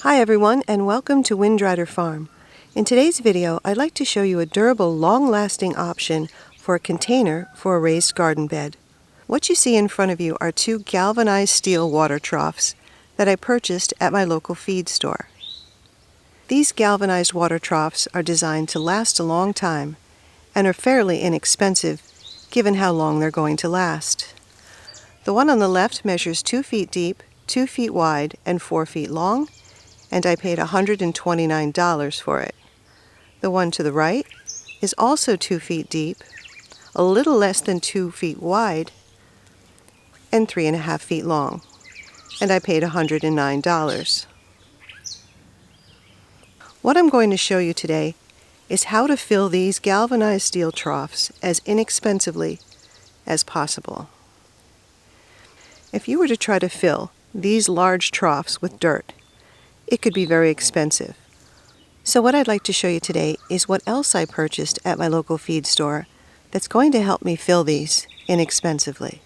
Hi everyone, and welcome to Windrider Farm. In today's video, I'd like to show you a durable, long-lasting option for a container for a raised garden bed. What you see in front of you are two galvanized steel water troughs that I purchased at my local feed store. These galvanized water troughs are designed to last a long time and are fairly inexpensive given how long they're going to last. The one on the left measures 2 feet deep, 2 feet wide, and 4 feet long, and I paid $129 for it. The one to the right is also 2 feet deep, a little less than 2 feet wide, and 3.5 feet long, and I paid $109. What I'm going to show you today is how to fill these galvanized steel troughs as inexpensively as possible. If you were to try to fill these large troughs with dirt, it could be very expensive. So what I'd like to show you today is what else I purchased at my local feed store that's going to help me fill these inexpensively.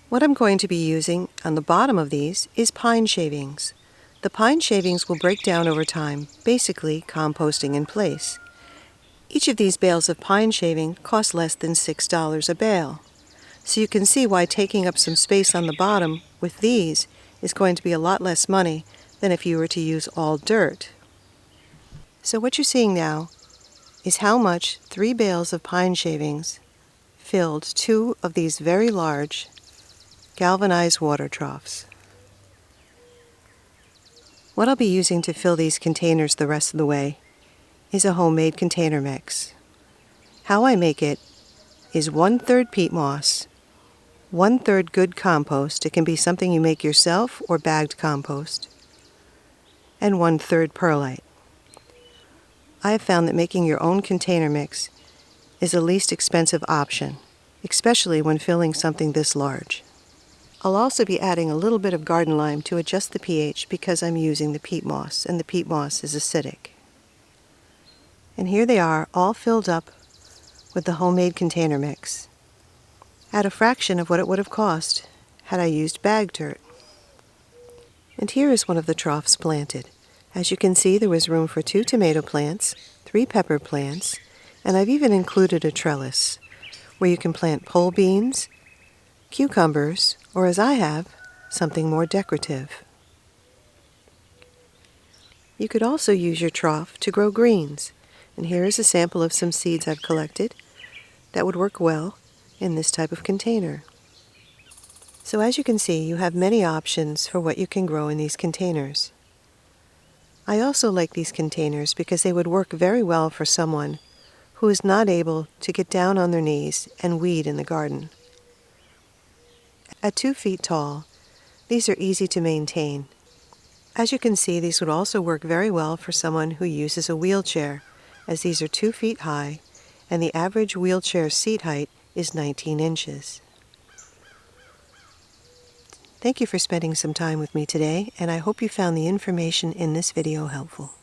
What I'm going to be using on the bottom of these is pine shavings. The pine shavings will break down over time, basically composting in place. Each of these bales of pine shaving costs less than $6 a bale. So you can see why taking up some space on the bottom with these is going to be a lot less money than if you were to use all dirt. So what you're seeing now is how much 3 bales of pine shavings filled 2 of these very large galvanized water troughs. What I'll be using to fill these containers the rest of the way is a homemade container mix. How I make it is 1/3 peat moss, 1/3 good compost. It can be something you make yourself or bagged compost, and 1/3 perlite. I have found that making your own container mix is the least expensive option, especially when filling something this large. I'll also be adding a little bit of garden lime to adjust the pH because I'm using the peat moss, and the peat moss is acidic. And here they are, all filled up with the homemade container mix, at a fraction of what it would have cost had I used bag dirt. And here is one of the troughs planted. As you can see, there was room for 2 tomato plants, 3 pepper plants, and I've even included a trellis where you can plant pole beans, cucumbers, or as I have, something more decorative. You could also use your trough to grow greens, and here is a sample of some seeds I've collected that would work well in this type of container. So as you can see, you have many options for what you can grow in these containers. I also like these containers because they would work very well for someone who is not able to get down on their knees and weed in the garden. At 2 feet tall, these are easy to maintain. As you can see, these would also work very well for someone who uses a wheelchair, as these are 2 feet high, and the average wheelchair seat height is 19 inches. Thank you for spending some time with me today, and I hope you found the information in this video helpful.